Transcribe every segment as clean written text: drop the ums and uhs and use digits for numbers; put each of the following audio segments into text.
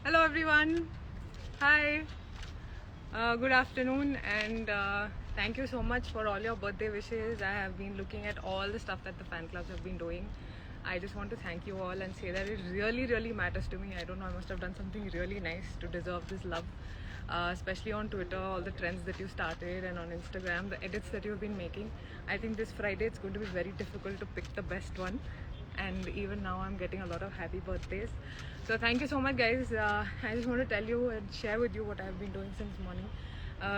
Hello everyone. Hi. Good afternoon and thank you so much for all your birthday wishes. I have been looking at all the stuff that the fan clubs have been doing. I just want to thank you all and say that it really matters to me. I don't know, I must have done something really nice to deserve this love. Especially on Twitter, all the trends that you started, and on Instagram, the edits that you've been making. I think this Friday it's going to be very difficult to pick the best one, and even now I'm getting a lot of happy birthdays. So thank you so much, guys. I just want to tell you and share with you what I've been doing since morning.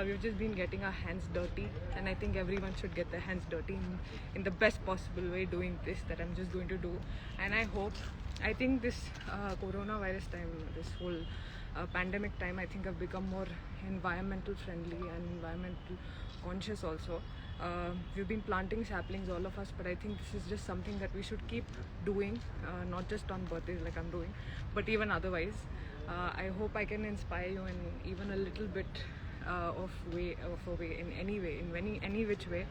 We've just been getting our hands dirty, and I think everyone should get their hands dirty in the best possible way doing this that I'm just going to do. And I think this coronavirus time, this whole pandemic time, I think I've become more environmental friendly and environmental conscious also. We've been planting saplings, all of us, but I think this is just something that we should keep doing, not just on birthdays like I'm doing, but even otherwise. I hope I can inspire you in even a little bit of a way, in any way, in any which way,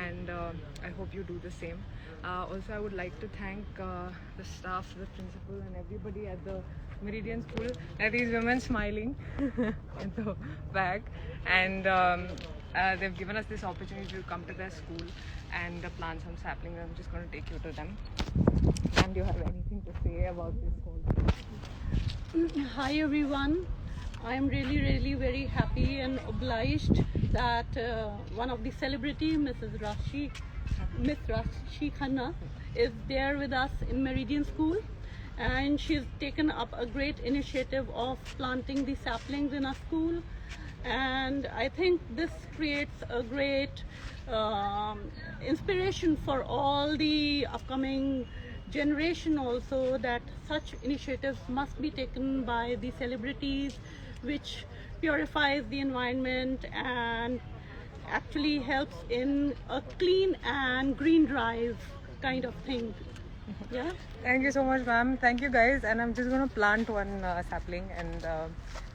and I hope you do the same. Also, I would like to thank the staff, the principal, and everybody at the Meridian School. There are these women smiling in the back, and they've given us this opportunity to come to their school and plant some saplings. I'm just going to take you to them. And do you have anything to say about this whole? Hi everyone. I am really very happy and obliged that one of the celebrity, Miss Rashi Khanna, is there with us in Meridian School, and she's taken up a great initiative of planting the saplings in our school, and I think this creates a great inspiration for all the upcoming generation also, that such initiatives must be taken by the celebrities, which purifies the environment and actually helps in a clean and green drive kind of thing. Yeah. Thank you so much, ma'am. Thank you, guys. And I'm just going to plant one sapling and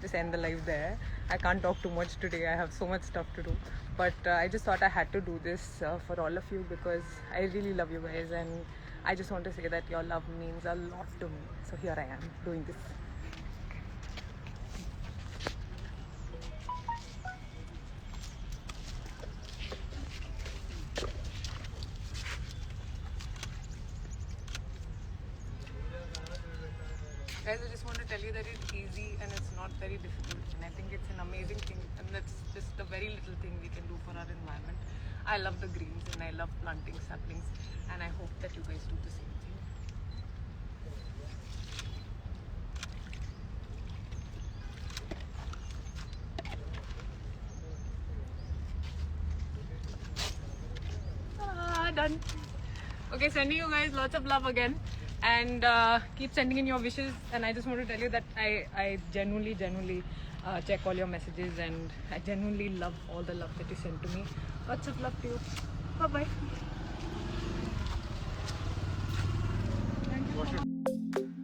just end the live there. I can't talk too much today. I have so much stuff to do. But I just thought I had to do this for all of you because I really love you guys. And I just want to say that your love means a lot to me. So here I am doing this. Guys, I just want to tell you that it's easy and it's not very difficult, and I think it's an amazing thing, and that's just a very little thing we can do for our environment. I love the greens and I love planting saplings, and I hope that you guys do the same thing. Done. Okay, sending you guys lots of love again, and keep sending in your wishes. And I just want to tell you that I genuinely check all your messages, and I genuinely love all the love that you send to me. Lots of love to you. Bye bye.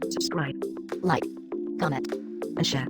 Subscribe, like, comment, and share.